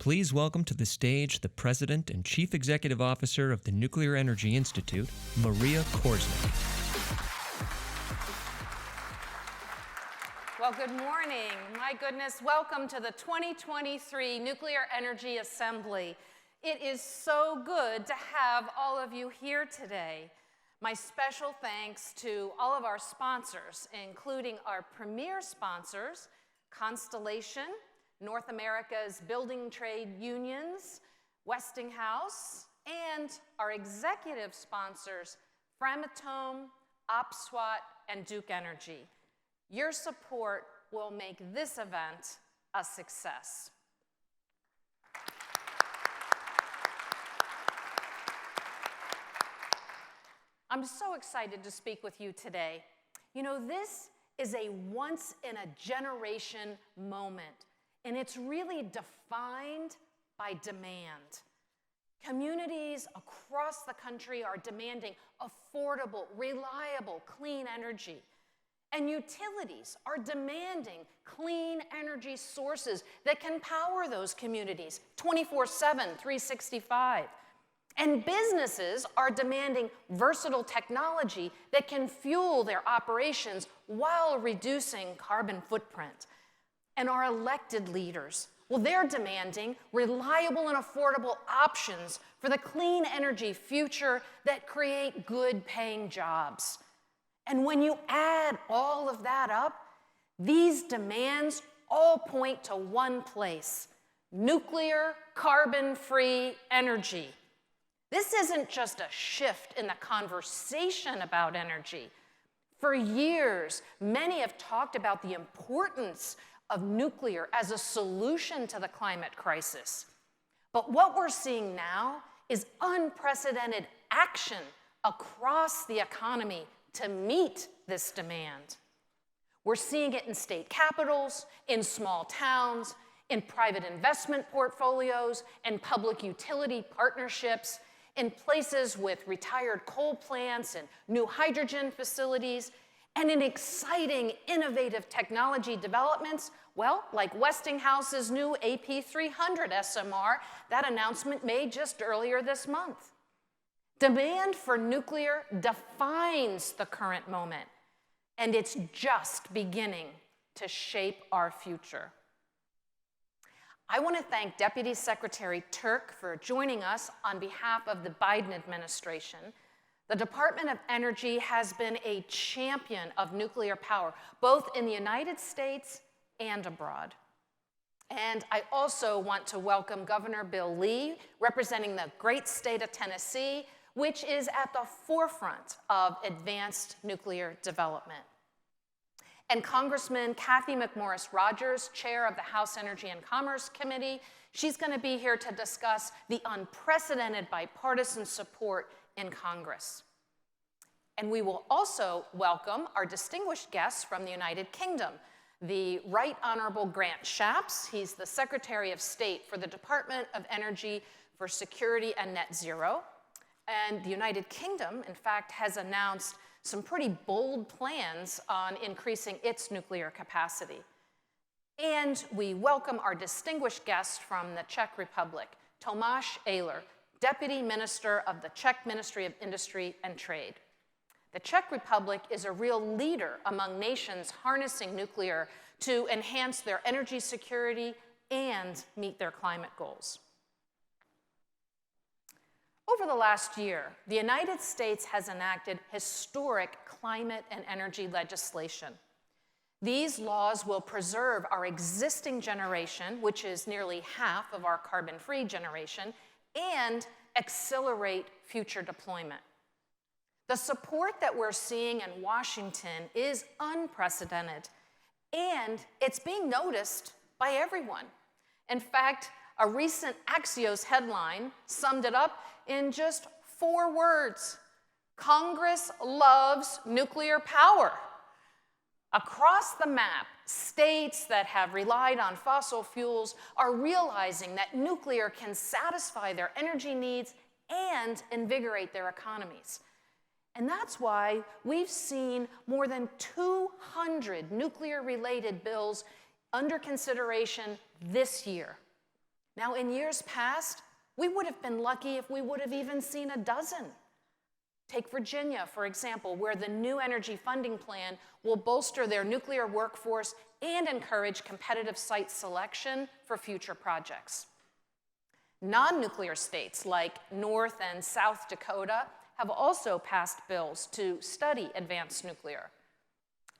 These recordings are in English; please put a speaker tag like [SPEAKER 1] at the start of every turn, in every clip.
[SPEAKER 1] Please welcome to the stage the President and Chief Executive Officer of the Nuclear Energy Institute, Maria Korsnick.
[SPEAKER 2] Well, good morning. My goodness, welcome to the 2023 Nuclear Energy Assembly. It is so good to have all of you here today. My special thanks to all of our sponsors, including our premier sponsors, Constellation, North America's building trade unions, Westinghouse, and our executive sponsors, Framatome, OPSWAT, and Duke Energy. Your support will make this event a success. I'm so excited to speak with you today. You know, this is a once-in-a-generation moment, and it's really defined by demand. Communities across the country are demanding affordable, reliable, clean energy. And utilities are demanding clean energy sources that can power those communities 24/7, 365. And businesses are demanding versatile technology that can fuel their operations while reducing carbon footprint. And our elected leaders, well, they're demanding reliable and affordable options for the clean energy future that create good-paying jobs. And when you add all of that up, these demands all point to one place: nuclear, carbon-free energy. This isn't just a shift in the conversation about energy. For years, many have talked about the importance of nuclear as a solution to the climate crisis. But what we're seeing now is unprecedented action across the economy to meet this demand. We're seeing it in state capitals, in small towns, in private investment portfolios, and public utility partnerships, in places with retired coal plants and new hydrogen facilities, and in exciting, innovative technology developments, well, like Westinghouse's new AP300 SMR, that announcement made just earlier this month. Demand for nuclear defines the current moment, and it's just beginning to shape our future. I want to thank Deputy Secretary Turk for joining us on behalf of the Biden administration. The Department of Energy has been a champion of nuclear power, both in the United States and abroad. And I also want to welcome Governor Bill Lee, representing the great state of Tennessee, which is at the forefront of advanced nuclear development. And Congressman Kathy McMorris Rodgers, chair of the House Energy and Commerce Committee, she's going to be here to discuss the unprecedented bipartisan support in Congress. And we will also welcome our distinguished guests from the United Kingdom, the Right Honorable Grant Shapps. He's the Secretary of State for the Department of Energy for Security and Net Zero. And the United Kingdom, in fact, has announced some pretty bold plans on increasing its nuclear capacity. And we welcome our distinguished guest from the Czech Republic, Tomáš Ehler, Deputy Minister of the Czech Ministry of Industry and Trade. The Czech Republic is a real leader among nations harnessing nuclear to enhance their energy security and meet their climate goals. Over the last year, the United States has enacted historic climate and energy legislation. These laws will preserve our existing generation, which is nearly half of our carbon-free generation, and accelerate future deployment. The support that we're seeing in Washington is unprecedented, and it's being noticed by everyone. In fact, a recent Axios headline summed it up in just 4 words: Congress loves nuclear power. Across the map, states that have relied on fossil fuels are realizing that nuclear can satisfy their energy needs and invigorate their economies. And that's why we've seen more than 200 nuclear-related bills under consideration this year. Now, in years past, we would have been lucky if we would have even seen a dozen. Take Virginia, for example, where the new energy funding plan will bolster their nuclear workforce and encourage competitive site selection for future projects. Non-nuclear states like North and South Dakota have also passed bills to study advanced nuclear.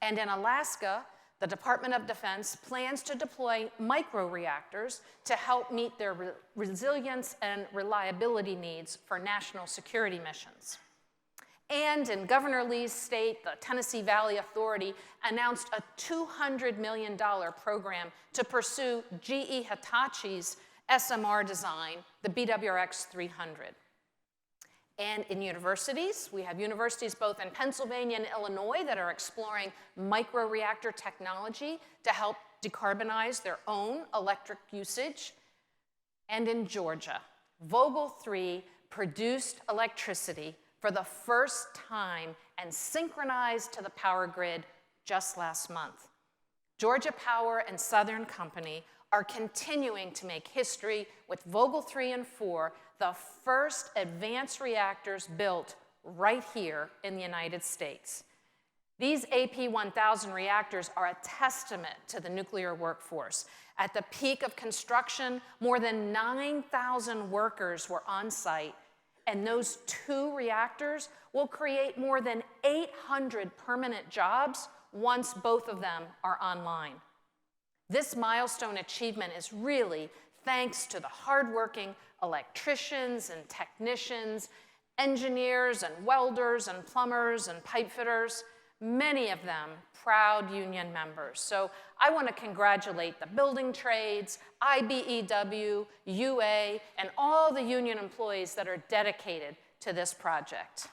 [SPEAKER 2] And in Alaska, the Department of Defense plans to deploy microreactors to help meet their resilience and reliability needs for national security missions. And in Governor Lee's state, the Tennessee Valley Authority announced a $200 million program to pursue GE Hitachi's SMR design, the BWRX 300. And in universities, we have universities both in Pennsylvania and Illinois that are exploring microreactor technology to help decarbonize their own electric usage. And in Georgia, Vogtle 3 produced electricity for the first time and synchronized to the power grid just last month. Georgia Power and Southern Company are continuing to make history with Vogtle 3 and 4, the first advanced reactors built right here in the United States. These AP1000 reactors are a testament to the nuclear workforce. At the peak of construction, more than 9,000 workers were on site, and those 2 reactors will create more than 800 permanent jobs once both of them are online. This milestone achievement is really thanks to the hardworking electricians and technicians, engineers and welders and plumbers and pipe fitters, many of them proud union members. So I want to congratulate the building trades, IBEW, UA, and all the union employees that are dedicated to this project.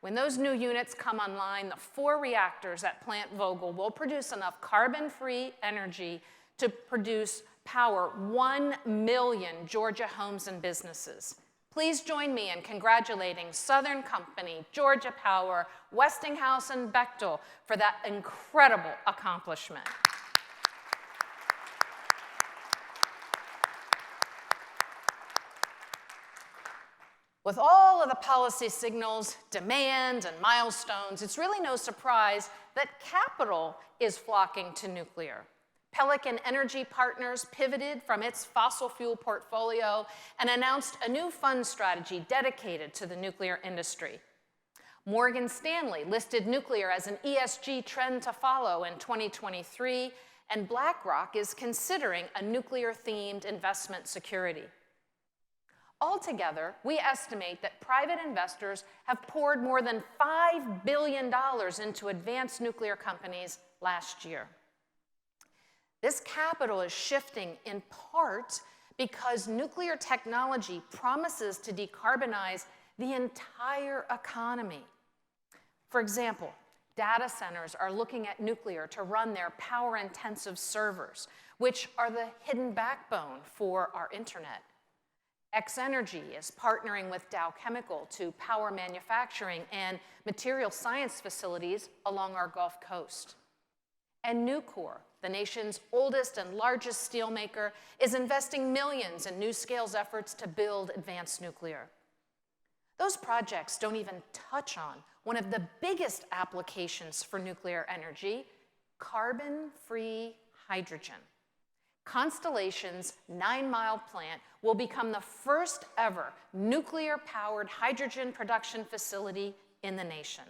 [SPEAKER 2] When those new units come online, the 4 reactors at Plant Vogtle will produce enough carbon-free energy to produce power 1 million Georgia homes and businesses. Please join me in congratulating Southern Company, Georgia Power, Westinghouse, and Bechtel for that incredible accomplishment. With all of the policy signals, demand, and milestones, it's really no surprise that capital is flocking to nuclear. Pelican Energy Partners pivoted from its fossil fuel portfolio and announced a new fund strategy dedicated to the nuclear industry. Morgan Stanley listed nuclear as an ESG trend to follow in 2023, and BlackRock is considering a nuclear-themed investment security. Altogether, we estimate that private investors have poured more than $5 billion into advanced nuclear companies last year. This capital is shifting in part because nuclear technology promises to decarbonize the entire economy. For example, data centers are looking at nuclear to run their power-intensive servers, which are the hidden backbone for our internet. X-Energy is partnering with Dow Chemical to power manufacturing and material science facilities along our Gulf Coast. And Nucor, the nation's oldest and largest steelmaker, is investing millions in NuScale's efforts to build advanced nuclear. Those projects don't even touch on one of the biggest applications for nuclear energy, carbon-free hydrogen. Constellation's 9-mile plant will become the first ever nuclear-powered hydrogen production facility in the nation.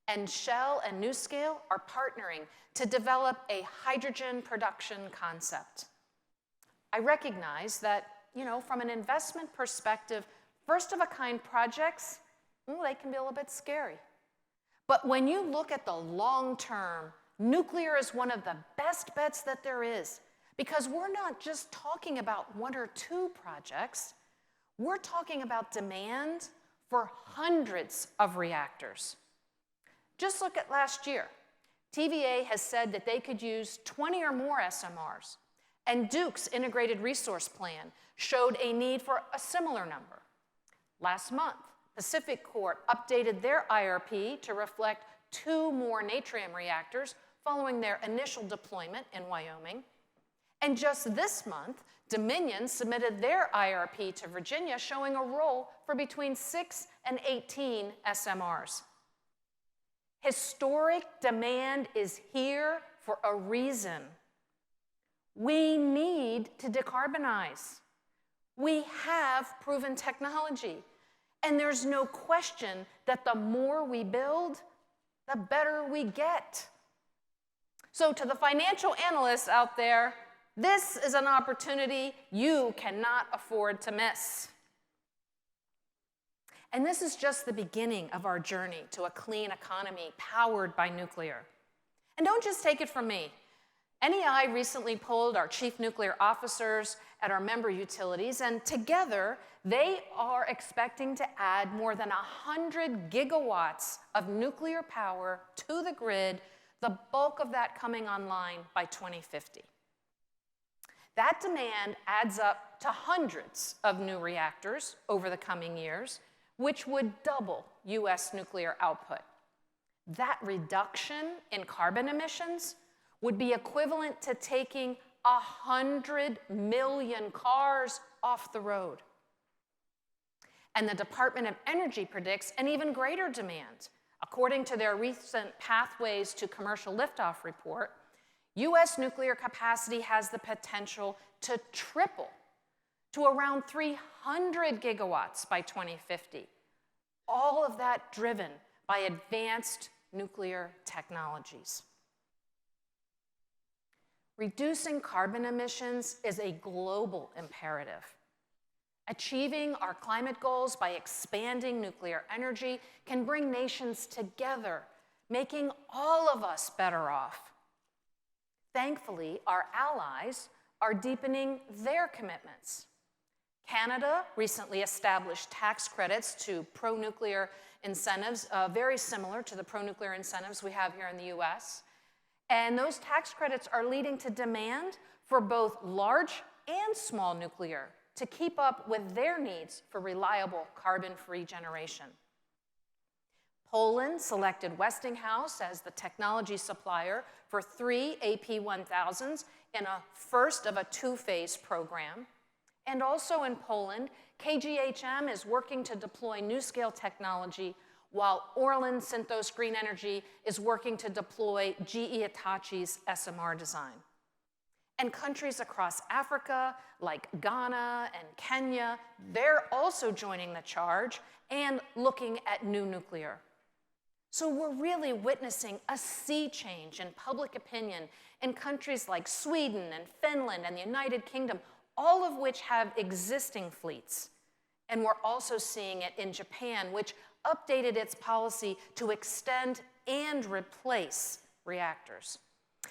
[SPEAKER 2] And Shell and NuScale are partnering to develop a hydrogen production concept. I recognize that, from an investment perspective, first-of-a-kind projects, they can be a little bit scary. But when you look at the long term, nuclear is one of the best bets that there is, because we're not just talking about 1 or 2 projects. We're talking about demand for hundreds of reactors. Just look at last year. TVA has said that they could use 20 or more SMRs, and Duke's Integrated Resource Plan showed a need for a similar number. Last month, Pacific Corp updated their IRP to reflect 2 more natrium reactors following their initial deployment in Wyoming. And just this month, Dominion submitted their IRP to Virginia showing a role for between 6 and 18 SMRs. Historic demand is here for a reason. We need to decarbonize. We have proven technology. And there's no question that the more we build, the better we get. So to the financial analysts out there, this is an opportunity you cannot afford to miss. And this is just the beginning of our journey to a clean economy powered by nuclear. And don't just take it from me. NEI recently polled our chief nuclear officers at our member utilities, and together they are expecting to add more than 100 gigawatts of nuclear power to the grid, the bulk of that coming online by 2050. That demand adds up to hundreds of new reactors over the coming years, which would double US nuclear output. That reduction in carbon emissions would be equivalent to taking 100 million cars off the road. And the Department of Energy predicts an even greater demand. According to their recent Pathways to Commercial Liftoff report, US nuclear capacity has the potential to triple to around 300 gigawatts by 2050. All of that driven by advanced nuclear technologies. Reducing carbon emissions is a global imperative. Achieving our climate goals by expanding nuclear energy can bring nations together, making all of us better off. Thankfully, our allies are deepening their commitments. Canada recently established tax credits to pro-nuclear incentives, very similar to the pro-nuclear incentives we have here in the US. And those tax credits are leading to demand for both large and small nuclear to keep up with their needs for reliable carbon-free generation. Poland selected Westinghouse as the technology supplier for 3 AP1000s in a first of a 2-phase program. And also in Poland, KGHM is working to deploy NuScale technology, while Orlen Synthos Green Energy is working to deploy GE Hitachi's SMR design. And countries across Africa, like Ghana and Kenya, they're also joining the charge and looking at new nuclear. So we're really witnessing a sea change in public opinion in countries like Sweden and Finland and the United Kingdom, all of which have existing fleets. And we're also seeing it in Japan, which updated its policy to extend and replace reactors.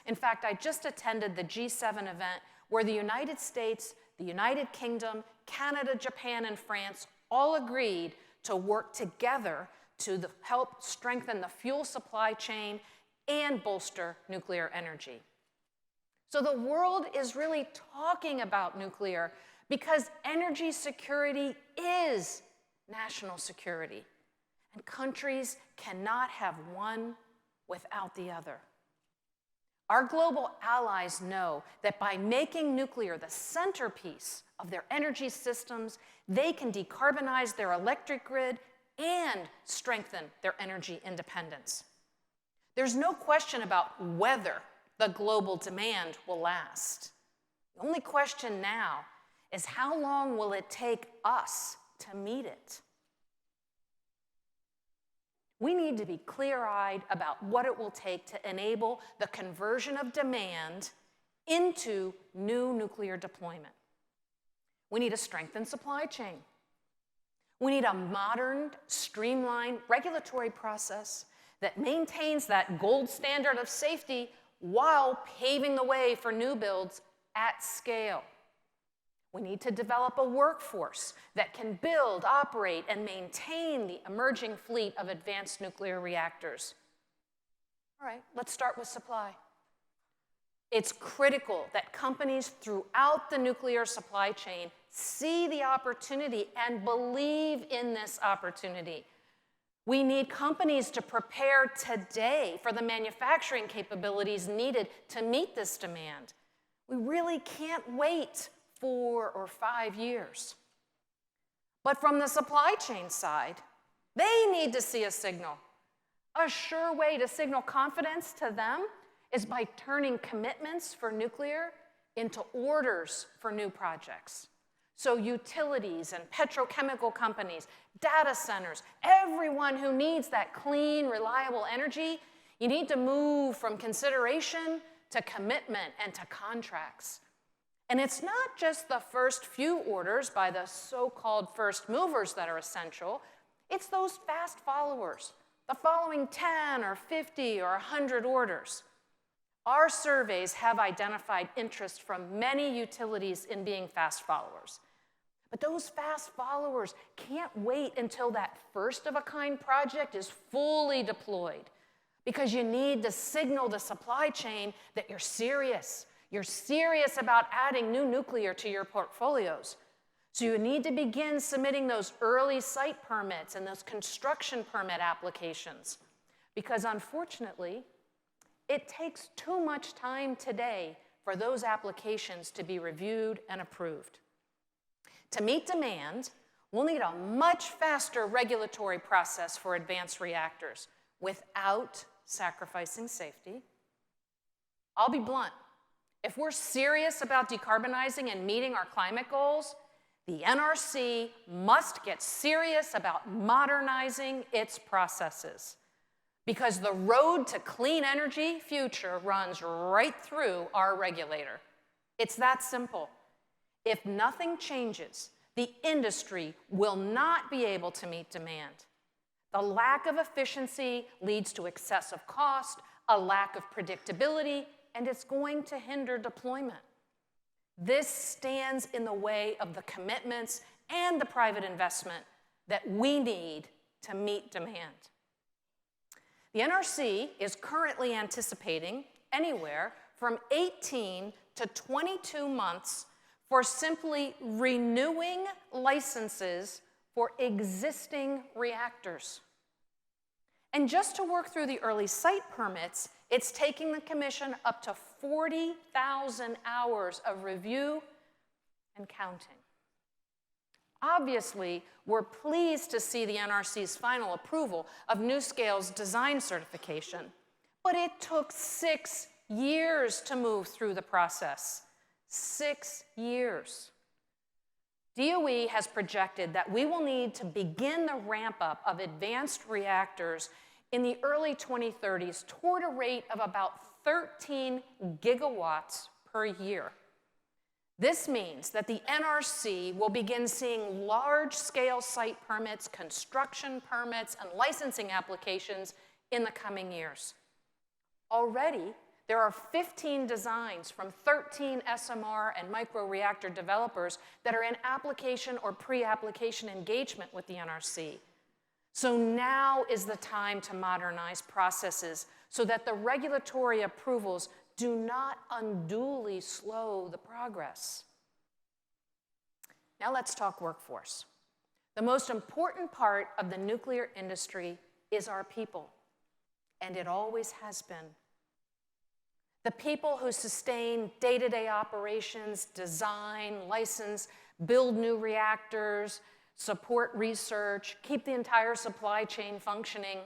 [SPEAKER 2] In fact, I just attended the G7 event where the United States, the United Kingdom, Canada, Japan, and France all agreed to work together to help strengthen the fuel supply chain and bolster nuclear energy. So the world is really talking about nuclear because energy security is national security. And countries cannot have one without the other. Our global allies know that by making nuclear the centerpiece of their energy systems, they can decarbonize their electric grid and strengthen their energy independence. There's no question about whether the global demand will last. The only question now is how long will it take us to meet it? We need to be clear-eyed about what it will take to enable the conversion of demand into new nuclear deployment. We need a strengthened supply chain. We need a modern, streamlined regulatory process that maintains that gold standard of safety while paving the way for new builds at scale. We need to develop a workforce that can build, operate, and maintain the emerging fleet of advanced nuclear reactors. All right, let's start with supply. It's critical that companies throughout the nuclear supply chain see the opportunity and believe in this opportunity. We need companies to prepare today for the manufacturing capabilities needed to meet this demand. We really can't wait 4 or 5 years. But from the supply chain side, they need to see a signal. A sure way to signal confidence to them is by turning commitments for nuclear into orders for new projects. So utilities and petrochemical companies, data centers, everyone who needs that clean, reliable energy, you need to move from consideration to commitment and to contracts. And it's not just the first few orders by the so-called first movers that are essential, it's those fast followers, the following 10 or 50 or 100 orders. Our surveys have identified interest from many utilities in being fast followers. But those fast followers can't wait until that first-of-a-kind project is fully deployed, because you need to signal the supply chain that you're serious. You're serious about adding new nuclear to your portfolios. So you need to begin submitting those early site permits and those construction permit applications, because unfortunately, it takes too much time today for those applications to be reviewed and approved. To meet demand, we'll need a much faster regulatory process for advanced reactors without sacrificing safety. I'll be blunt. If we're serious about decarbonizing and meeting our climate goals, the NRC must get serious about modernizing its processes, because the road to clean energy future runs right through our regulator. It's that simple. If nothing changes, the industry will not be able to meet demand. The lack of efficiency leads to excessive cost, a lack of predictability, and it's going to hinder deployment. This stands in the way of the commitments and the private investment that we need to meet demand. The NRC is currently anticipating anywhere from 18 to 22 months for simply renewing licenses for existing reactors. And just to work through the early site permits, it's taking the Commission up to 40,000 hours of review and counting. Obviously, we're pleased to see the NRC's final approval of NuScale's design certification, but it took 6 years to move through the process. 6 years. DOE has projected that we will need to begin the ramp-up of advanced reactors in the early 2030s toward a rate of about 13 gigawatts per year. This means that the NRC will begin seeing large-scale site permits, construction permits, and licensing applications in the coming years. Already, there are 15 designs from 13 SMR and microreactor developers that are in application or pre-application engagement with the NRC. So now is the time to modernize processes so that the regulatory approvals do not unduly slow the progress. Now let's talk workforce. The most important part of the nuclear industry is our people, and it always has been. The people who sustain day-to-day operations, design, license, build new reactors, support research, keep the entire supply chain functioning.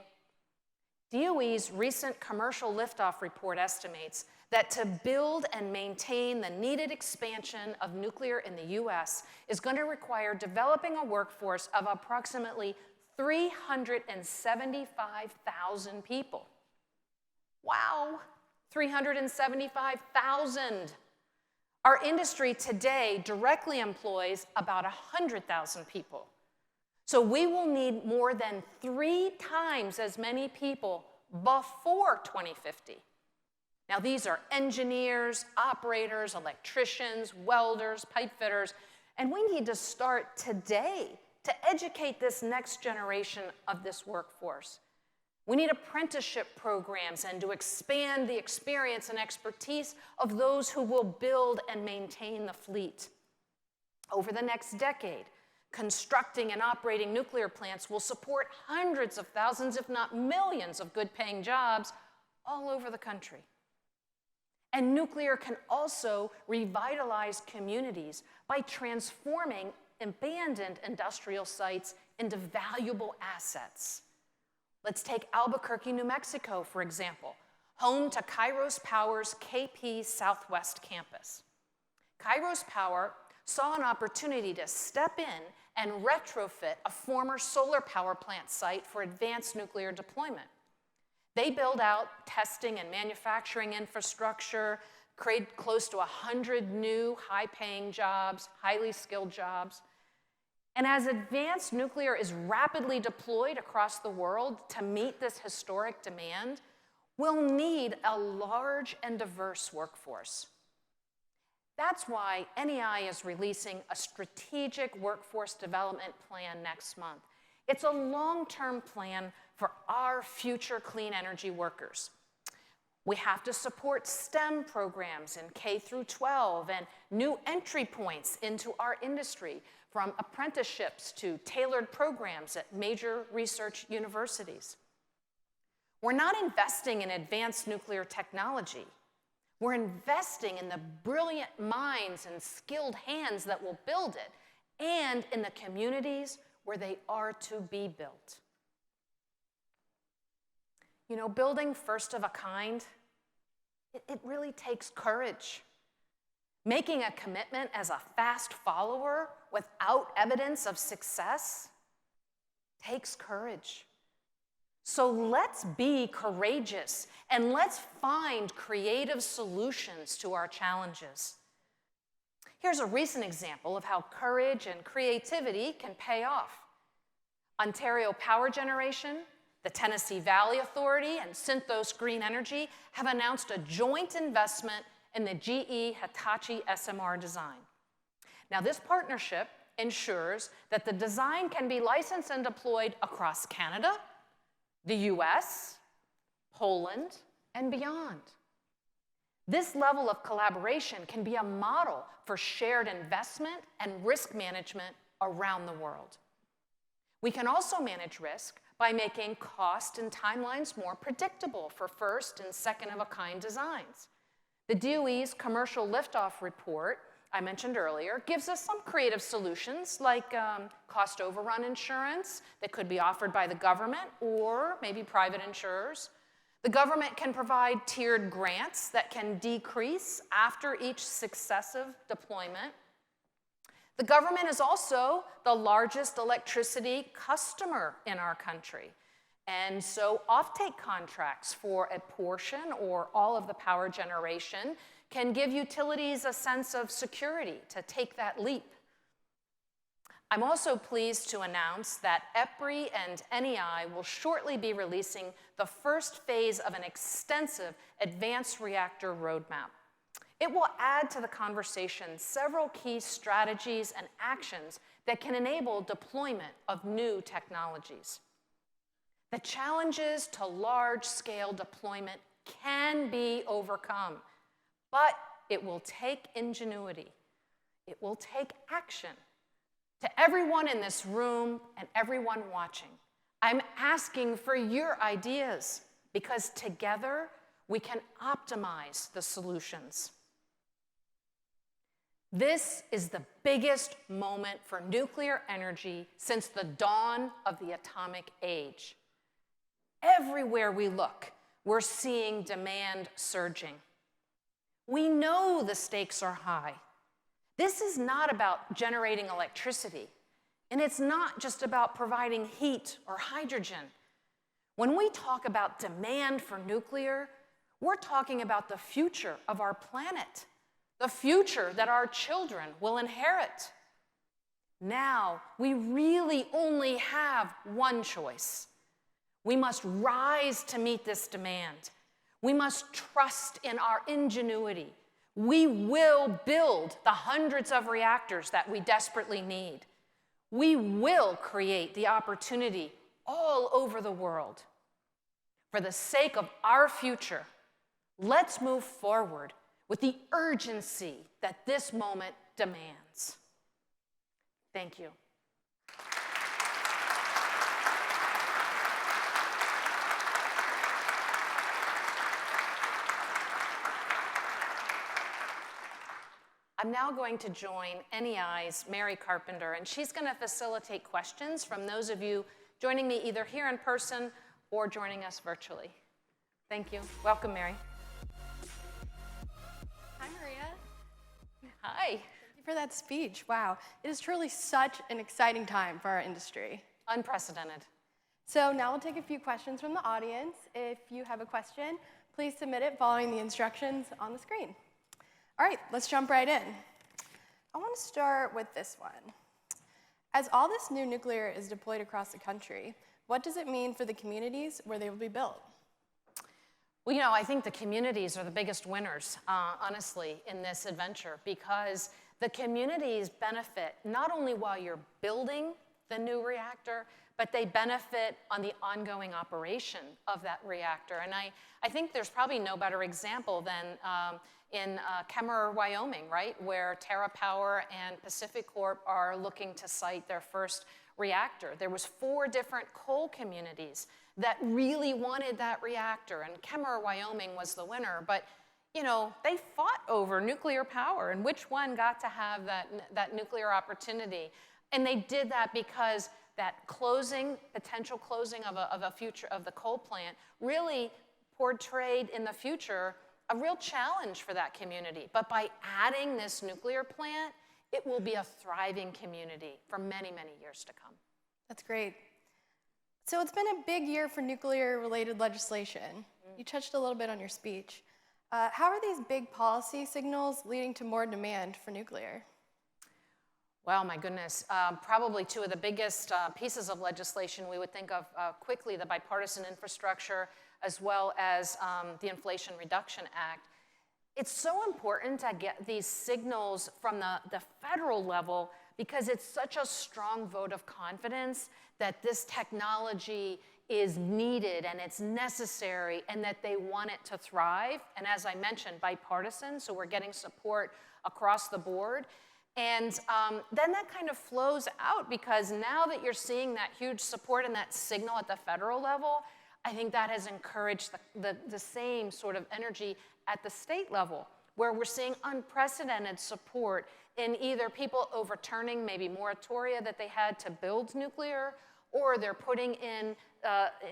[SPEAKER 2] DOE's recent commercial liftoff report estimates that to build and maintain the needed expansion of nuclear in the US is going to require developing a workforce of approximately 375,000 people. Wow! 375,000. Our industry today directly employs about 100,000 people. So we will need more than 3 times as many people before 2050. Now these are engineers, operators, electricians, welders, pipe fitters, and we need to start today to educate this next generation of this workforce. We need apprenticeship programs and to expand the experience and expertise of those who will build and maintain the fleet. Over the next decade, Constructing and operating nuclear plants will support hundreds of thousands, if not millions, of good-paying jobs all over the country. And nuclear can also revitalize communities by transforming abandoned industrial sites into valuable assets. Let's take Albuquerque, New Mexico, for example, home to Kairos Power's KP Southwest campus. Kairos Power saw an opportunity to step in and retrofit a former solar power plant site for advanced nuclear deployment. They build out testing and manufacturing infrastructure, create close to 100 new high-paying jobs, highly skilled jobs. And as advanced nuclear is rapidly deployed across the world to meet this historic demand, we'll need a large and diverse workforce. That's why NEI is releasing a strategic workforce development plan next month. It's a long-term plan for our future clean energy workers. We have to support STEM programs in K through 12 and new entry points into our industry, from apprenticeships to tailored programs at major research universities. We're not investing in advanced nuclear technology. We're investing in the brilliant minds and skilled hands that will build it, and in the communities where they are to be built. You know, building first of a kind, it really takes courage. Making a commitment as a fast follower without evidence of success takes courage. So let's be courageous and let's find creative solutions to our challenges. Here's a recent example of how courage and creativity can pay off. Ontario Power Generation, the Tennessee Valley Authority, and Synthos Green Energy have announced a joint investment in the GE Hitachi SMR design. Now, this partnership ensures that the design can be licensed and deployed across Canada, the US, Poland, and beyond. This level of collaboration can be a model for shared investment and risk management around the world. We can also manage risk by making cost and timelines more predictable for first and second-of-a-kind designs. The DOE's Commercial Liftoff Report I mentioned earlier gives us some creative solutions like cost overrun insurance that could be offered by the government or maybe private insurers. The government can provide tiered grants that can decrease after each successive deployment. The government is also the largest electricity customer in our country. And so offtake contracts for a portion or all of the power generation can give utilities a sense of security to take that leap. I'm also pleased to announce that EPRI and NEI will shortly be releasing the first phase of an extensive advanced reactor roadmap. It will add to the conversation several key strategies and actions that can enable deployment of new technologies. The challenges to large-scale deployment can be overcome, but it will take ingenuity. It will take action. To everyone in this room and everyone watching, I'm asking for your ideas because together we can optimize the solutions. This is the biggest moment for nuclear energy since the dawn of the atomic age. Everywhere we look, we're seeing demand surging. We know the stakes are high. This is not about generating electricity, and it's not just about providing heat or hydrogen. When we talk about demand for nuclear, we're talking about the future of our planet, the future that our children will inherit. Now, we really only have one choice. We must rise to meet this demand. We must trust in our ingenuity. We will build the hundreds of reactors that we desperately need. We will create the opportunity all over the world. For the sake of our future, let's move forward with the urgency that this moment demands. Thank you. I'm now going to join NEI's Mary Carpenter, and she's going to facilitate questions from those of you joining me either here in person or joining us virtually. Thank you. Welcome, Mary.
[SPEAKER 3] Hi, Maria.
[SPEAKER 2] Hi.
[SPEAKER 3] Thank you for that speech. Wow, it is truly such an exciting time for our industry.
[SPEAKER 2] Unprecedented.
[SPEAKER 3] So now we'll take a few questions from the audience. If you have a question, please submit it following the instructions on the screen. All right, let's jump right in. I want to start with this one. As all this new nuclear is deployed across the country, what does it mean for the communities where they will be built?
[SPEAKER 2] Well, you know, I think the communities are the biggest winners, honestly, in this adventure, because the communities benefit not only while you're building the new reactor, but they benefit on the ongoing operation of that reactor. And I think there's probably no better example than in Kemmerer, Wyoming, right, where TerraPower and PacifiCorp are looking to site their first reactor. There was 4 different coal communities that really wanted that reactor, and Kemmerer, Wyoming was the winner. But, you know, they fought over nuclear power and which one got to have that nuclear opportunity. And they did that because that potential closing of a future of the coal plant really portrayed in the future a real challenge for that community. But by adding this nuclear plant, it will be a thriving community for many, many years to come.
[SPEAKER 3] That's great. So it's been a big year for nuclear-related legislation. You touched a little bit on your speech. How are these big policy signals leading to more demand for nuclear?
[SPEAKER 2] Well, my goodness, probably 2 of the biggest pieces of legislation we would think of quickly, the Bipartisan Infrastructure as well as the Inflation Reduction Act. It's so important to get these signals from the federal level because it's such a strong vote of confidence that this technology is needed and it's necessary and that they want it to thrive. And as I mentioned, bipartisan, so we're getting support across the board. And then that kind of flows out because now that you're seeing that huge support and that signal at the federal level, I think that has encouraged the same sort of energy at the state level, where we're seeing unprecedented support in either people overturning maybe moratoria that they had to build nuclear, or they're putting in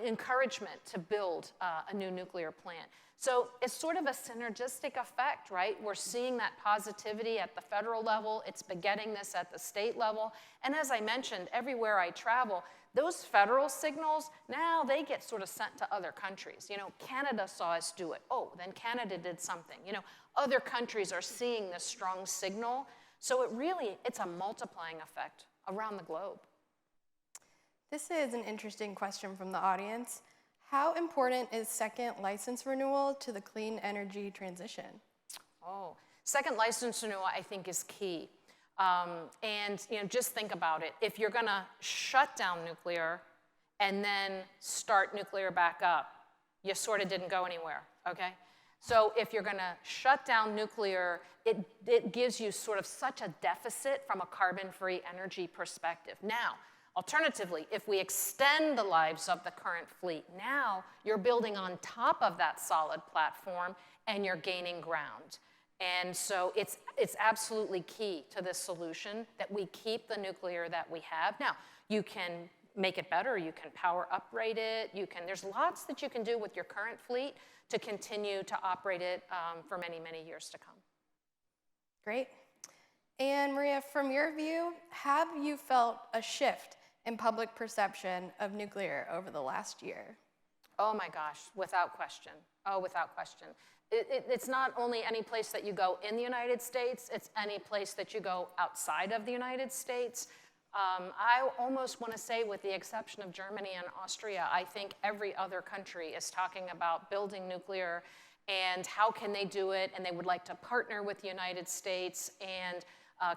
[SPEAKER 2] encouragement to build a new nuclear plant. So it's sort of a synergistic effect, right? We're seeing that positivity at the federal level. It's begetting this at the state level. And as I mentioned, everywhere I travel, those federal signals, now they get sort of sent to other countries. You know, Canada saw us do it. Oh, then Canada did something. You know, other countries are seeing this strong signal. So it's a multiplying effect around the globe.
[SPEAKER 3] This is an interesting question from the audience. How important is second license renewal to the clean energy transition?
[SPEAKER 2] Oh, second license renewal, I think, is key. And you know, just think about it. If you're going to shut down nuclear and then start nuclear back up, you sort of didn't go anywhere, okay? So if you're going to shut down nuclear, it gives you sort of such a deficit from a carbon-free energy perspective. Now, alternatively, if we extend the lives of the current fleet, now you're building on top of that solid platform and you're gaining ground. And so it's absolutely key to this solution that we keep the nuclear that we have. Now, you can make it better, you can power uprate it, there's lots that you can do with your current fleet to continue to operate it for many, many years to come.
[SPEAKER 3] Great. And Maria, from your view, have you felt a shift in public perception of nuclear over the last year?
[SPEAKER 2] Oh my gosh, without question. Oh, without question. It's not only any place that you go in the United States, it's any place that you go outside of the United States. I almost want to say, with the exception of Germany and Austria, I think every other country is talking about building nuclear and how can they do it, and they would like to partner with the United States and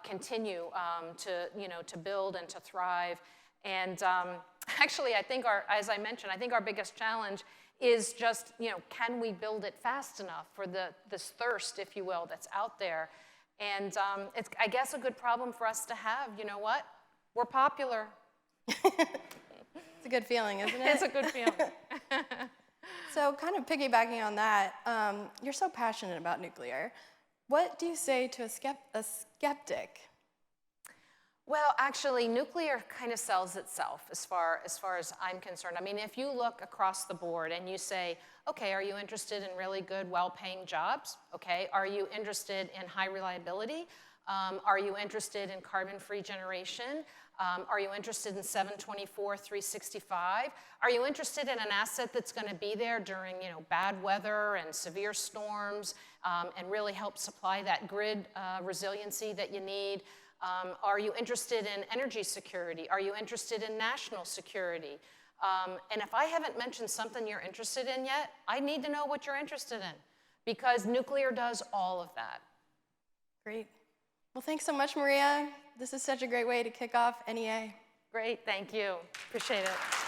[SPEAKER 2] continue to build and to thrive. And actually, I think as I mentioned, I think our biggest challenge is just, can we build it fast enough for this thirst, if you will, that's out there? And it's, I guess, a good problem for us to have. You know what? We're popular.
[SPEAKER 3] It's a good feeling, isn't it?
[SPEAKER 2] It's a good feeling.
[SPEAKER 3] So kind of piggybacking on that, you're so passionate about nuclear. What do you say to a skeptic?
[SPEAKER 2] Well, actually, nuclear kind of sells itself as far as I'm concerned. I mean, if you look across the board and you say, okay, are you interested in really good, well-paying jobs? Okay, are you interested in high reliability? Are you interested in carbon-free generation? Are you interested in 7/24, 365? Are you interested in an asset that's going to be there during, bad weather and severe storms and really help supply that grid resiliency that you need? Are you interested in energy security? Are you interested in national security? And if I haven't mentioned something you're interested in yet, I need to know what you're interested in, because nuclear does all of that.
[SPEAKER 3] Great. Well, thanks so much, Maria. This is such a great way to kick off NEA.
[SPEAKER 2] Great, thank you. Appreciate it.